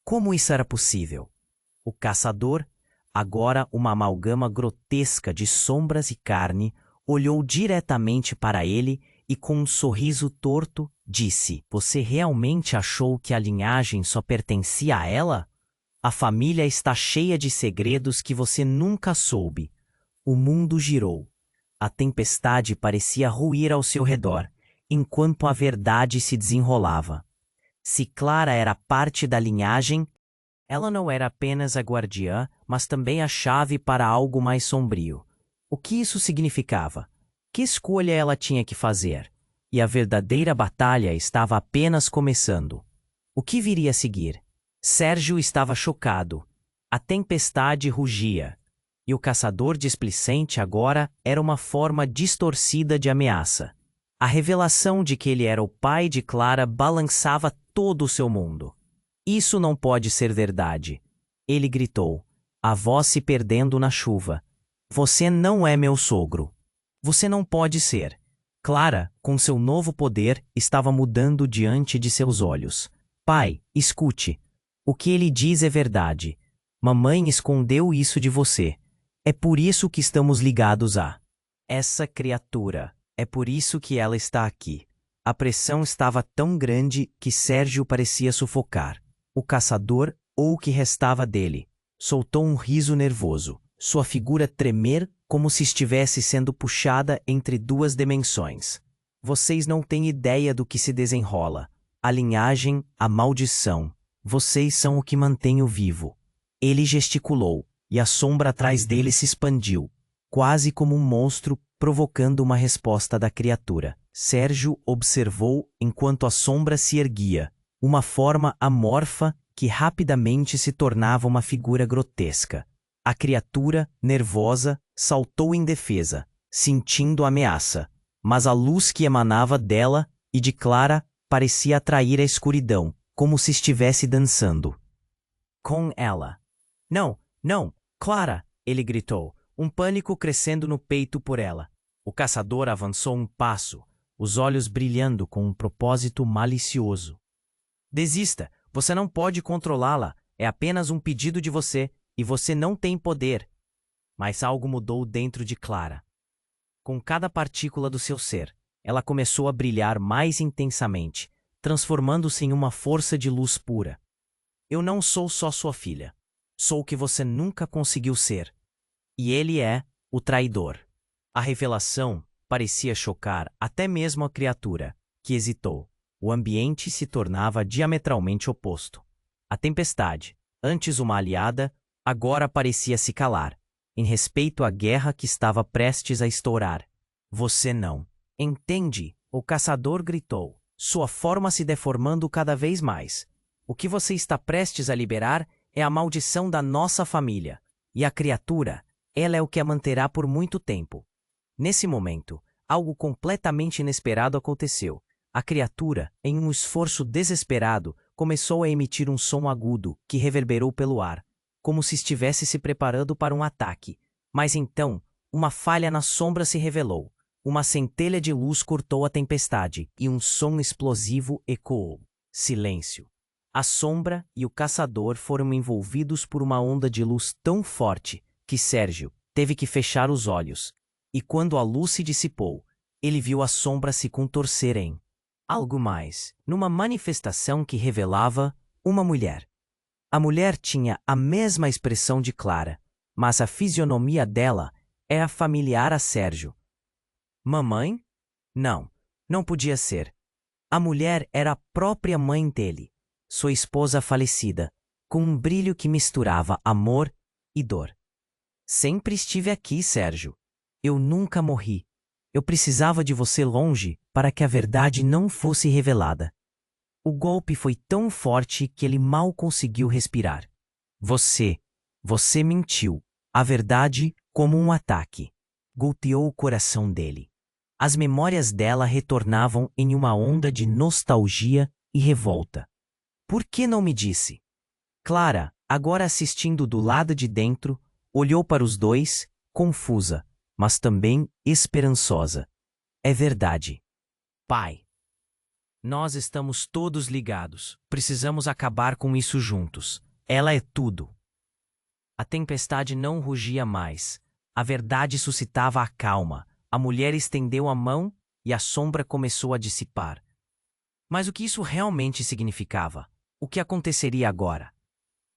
Speaker 1: Como isso era possível? O caçador, agora uma amalgama grotesca de sombras e carne, olhou diretamente para ele e com um sorriso torto, disse: Você realmente achou que a linhagem só pertencia a ela? A família está cheia de segredos que você nunca soube. O mundo girou. A tempestade parecia ruir ao seu redor, enquanto a verdade se desenrolava. Se Clara era parte da linhagem, ela não era apenas a guardiã, mas também a chave para algo mais sombrio. O que isso significava? Que escolha ela tinha que fazer? E a verdadeira batalha estava apenas começando. O que viria a seguir? Sérgio estava chocado. A tempestade rugia. E o caçador displicente agora era uma forma distorcida de ameaça. A revelação de que ele era o pai de Clara balançava todo o seu mundo. Isso não pode ser verdade. Ele gritou, a voz se perdendo na chuva. Você não é meu sogro. Você não pode ser. Clara, com seu novo poder, estava mudando diante de seus olhos. Pai, escute. O que ele diz é verdade. Mamãe escondeu isso de você. É por isso que estamos ligados a essa criatura. É por isso que ela está aqui. A pressão estava tão grande que Sérgio parecia sufocar. O caçador, ou o que restava dele, soltou um riso nervoso, sua figura tremer como se estivesse sendo puxada entre duas dimensões. Vocês não têm ideia do que se desenrola. A linhagem, a maldição. Vocês são o que mantém-o vivo. Ele gesticulou, e a sombra atrás dele se expandiu, quase como um monstro, provocando uma resposta da criatura. Sérgio observou enquanto a sombra se erguia, uma forma amorfa que rapidamente se tornava uma figura grotesca. A criatura, nervosa, saltou em defesa, sentindo ameaça, mas a luz que emanava dela e de Clara parecia atrair a escuridão, como se estivesse dançando com ela. Não, não, Clara! Ele gritou, um pânico crescendo no peito por ela. O caçador avançou um passo, os olhos brilhando com um propósito malicioso. Desista, você não pode controlá-la, é apenas um pedido de você, e você não tem poder. Mas algo mudou dentro de Clara. Com cada partícula do seu ser, ela começou a brilhar mais intensamente, transformando-se em uma força de luz pura. Eu não sou só sua filha. Sou o que você nunca conseguiu ser. E ele é o traidor. A revelação parecia chocar até mesmo a criatura, que hesitou. O ambiente se tornava diametralmente oposto. A tempestade, antes uma aliada, agora parecia se calar, em respeito à guerra que estava prestes a estourar. Você não entende, o caçador gritou, sua forma se deformando cada vez mais. O que você está prestes a liberar é a maldição da nossa família. E a criatura, ela é o que a manterá por muito tempo. Nesse momento, algo completamente inesperado aconteceu. A criatura, em um esforço desesperado, começou a emitir um som agudo que reverberou pelo ar, como se estivesse se preparando para um ataque. Mas então, uma falha na sombra se revelou. Uma centelha de luz cortou a tempestade e um som explosivo ecoou. Silêncio. A sombra e o caçador foram envolvidos por uma onda de luz tão forte que Sérgio teve que fechar os olhos. E quando a luz se dissipou, ele viu a sombra se contorcer em algo mais, numa manifestação que revelava uma mulher. A mulher tinha a mesma expressão de Clara, mas a fisionomia dela era familiar a Sérgio. Mamãe? Não, não podia ser. A mulher era a própria mãe dele, sua esposa falecida, com um brilho que misturava amor e dor. Sempre estive aqui, Sérgio. Eu nunca morri. Eu precisava de você longe para que a verdade não fosse revelada. O golpe foi tão forte que ele mal conseguiu respirar. Você mentiu. A verdade como um ataque. Golpeou o coração dele. As memórias dela retornavam em uma onda de nostalgia e revolta. Por que não me disse? Clara, agora assistindo do lado de dentro, olhou para os dois, confusa, mas também esperançosa. É verdade. Pai. Nós estamos todos ligados. Precisamos acabar com isso juntos. Ela é tudo. A tempestade não rugia mais. A verdade suscitava a calma. A mulher estendeu a mão e a sombra começou a dissipar. Mas o que isso realmente significava? O que aconteceria agora?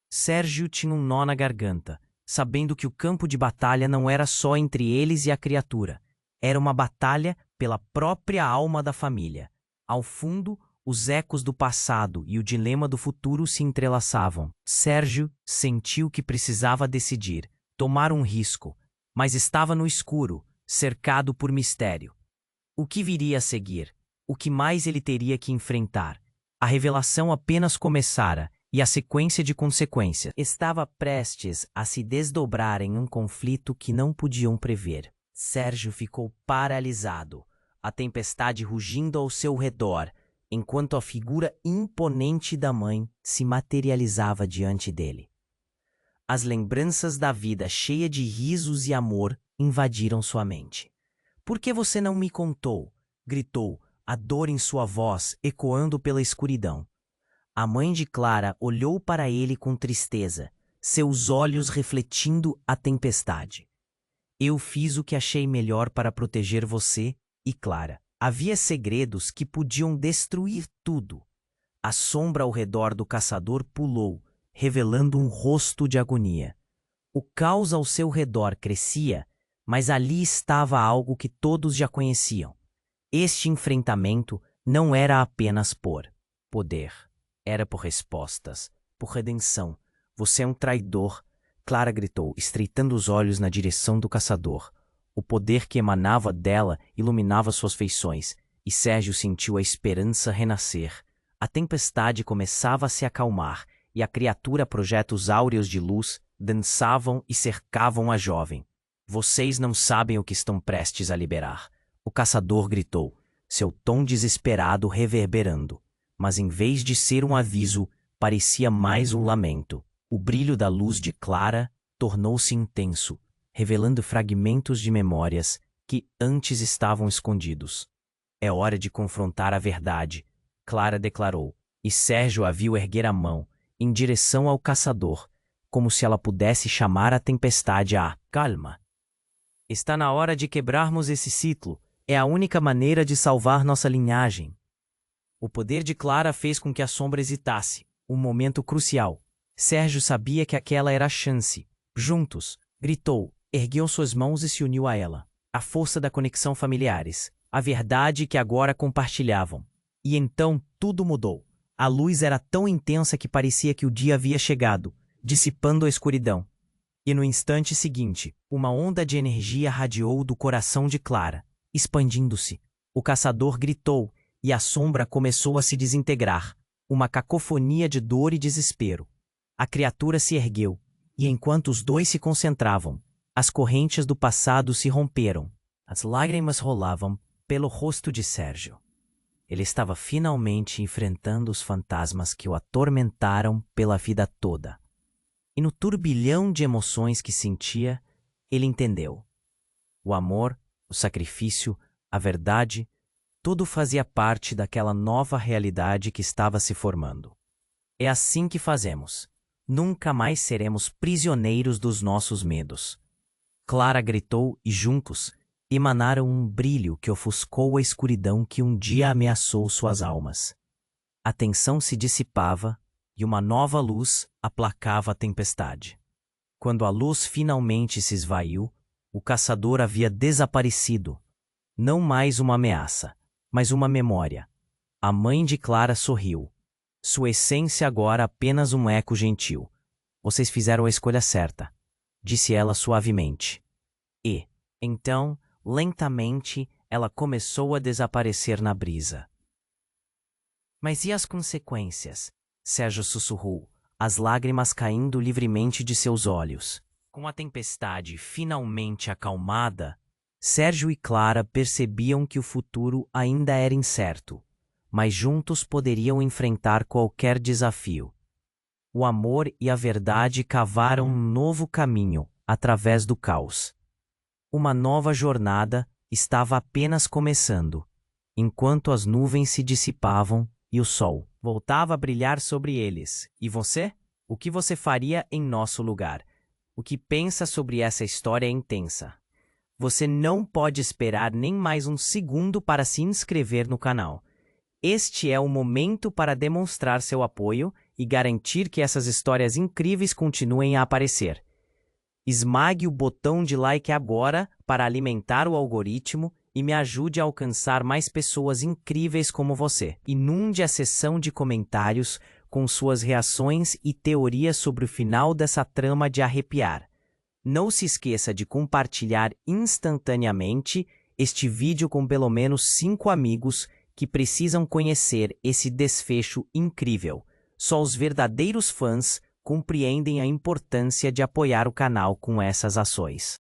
Speaker 1: Sérgio tinha um nó na garganta, sabendo que o campo de batalha não era só entre eles e a criatura. Era uma batalha pela própria alma da família. Ao fundo, os ecos do passado e o dilema do futuro se entrelaçavam. Sérgio sentiu que precisava decidir, tomar um risco, mas estava no escuro, cercado por mistério. O que viria a seguir? O que mais ele teria que enfrentar? A revelação apenas começara, e a sequência de consequências estava prestes a se desdobrar em um conflito que não podiam prever. Sérgio ficou paralisado. a tempestade rugindo ao seu redor, enquanto a figura imponente da mãe se materializava diante dele. As lembranças da vida cheia de risos e amor invadiram sua mente. "Por que você não me contou?" gritou, a dor em sua voz ecoando pela escuridão. A mãe de Clara olhou para ele com tristeza, seus olhos refletindo a tempestade. "Eu fiz o que achei melhor para proteger você e Clara. Havia segredos que podiam destruir tudo." A sombra ao redor do caçador pulou, revelando um rosto de agonia. O caos ao seu redor crescia, mas ali estava algo que todos já conheciam. Este enfrentamento não era apenas por poder, era por respostas, por redenção. "Você é um traidor!" Clara gritou, estreitando os olhos na direção do caçador. O poder que emanava dela iluminava suas feições, e Sérgio sentiu a esperança renascer. A tempestade começava a se acalmar, e a criatura projetos áureos de luz dançavam e cercavam a jovem. "Vocês não sabem o que estão prestes a liberar." O caçador gritou, seu tom desesperado reverberando. Mas em vez de ser um aviso, parecia mais um lamento. O brilho da luz de Clara tornou-se intenso, revelando fragmentos de memórias que antes estavam escondidos. "É hora de confrontar a verdade," Clara declarou, e Sérgio a viu erguer a mão, em direção ao caçador, como se ela pudesse chamar a tempestade a calma. "Está na hora de quebrarmos esse ciclo. É a única maneira de salvar nossa linhagem." O poder de Clara fez com que a sombra hesitasse, um momento crucial. Sérgio sabia que aquela era a chance. "Juntos!" gritou, ergueu suas mãos e se uniu a ela. A força da conexão familiares, a verdade que agora compartilhavam. E então tudo mudou. A luz era tão intensa que parecia que o dia havia chegado, dissipando a escuridão. E no instante seguinte, uma onda de energia radiou do coração de Clara, expandindo-se. O caçador gritou, e a sombra começou a se desintegrar, uma cacofonia de dor e desespero. A criatura se ergueu, e enquanto os dois se concentravam, as correntes do passado se romperam. As lágrimas rolavam pelo rosto de Sérgio. Ele estava finalmente enfrentando os fantasmas que o atormentaram pela vida toda. E no turbilhão de emoções que sentia, ele entendeu. O amor, o sacrifício, a verdade, tudo fazia parte daquela nova realidade que estava se formando. É assim que fazemos. Nunca mais seremos prisioneiros dos nossos medos. Clara gritou e juntos emanaram um brilho que ofuscou a escuridão que um dia ameaçou suas almas. A tensão se dissipava e uma nova luz aplacava a tempestade. Quando a luz finalmente se esvaiu, o caçador havia desaparecido. Não mais uma ameaça, mas uma memória. A mãe de Clara sorriu. Sua essência agora apenas um eco gentil. "Vocês fizeram a escolha certa," disse ela suavemente. E, então, lentamente, ela começou a desaparecer na brisa. "Mas e as consequências?" Sérgio sussurrou, as lágrimas caindo livremente de seus olhos. Com a tempestade finalmente acalmada, Sérgio e Clara percebiam que o futuro ainda era incerto, mas juntos poderiam enfrentar qualquer desafio. O amor e a verdade cavaram um novo caminho através do caos. Uma nova jornada estava apenas começando, enquanto as nuvens se dissipavam e o sol voltava a brilhar sobre eles. E você? O que você faria em nosso lugar? O que pensa sobre essa história intensa? Você não pode esperar nem mais um segundo para se inscrever no canal. Este é o momento para demonstrar seu apoio e garantir que essas histórias incríveis continuem a aparecer. Esmague o botão de like agora para alimentar o algoritmo e me ajude a alcançar mais pessoas incríveis como você. Inunde a seção de comentários com suas reações e teorias sobre o final dessa trama de arrepiar. Não se esqueça de compartilhar instantaneamente este vídeo com pelo menos 5 amigos que precisam conhecer esse desfecho incrível. Só os verdadeiros fãs compreendem a importância de apoiar o canal com essas ações.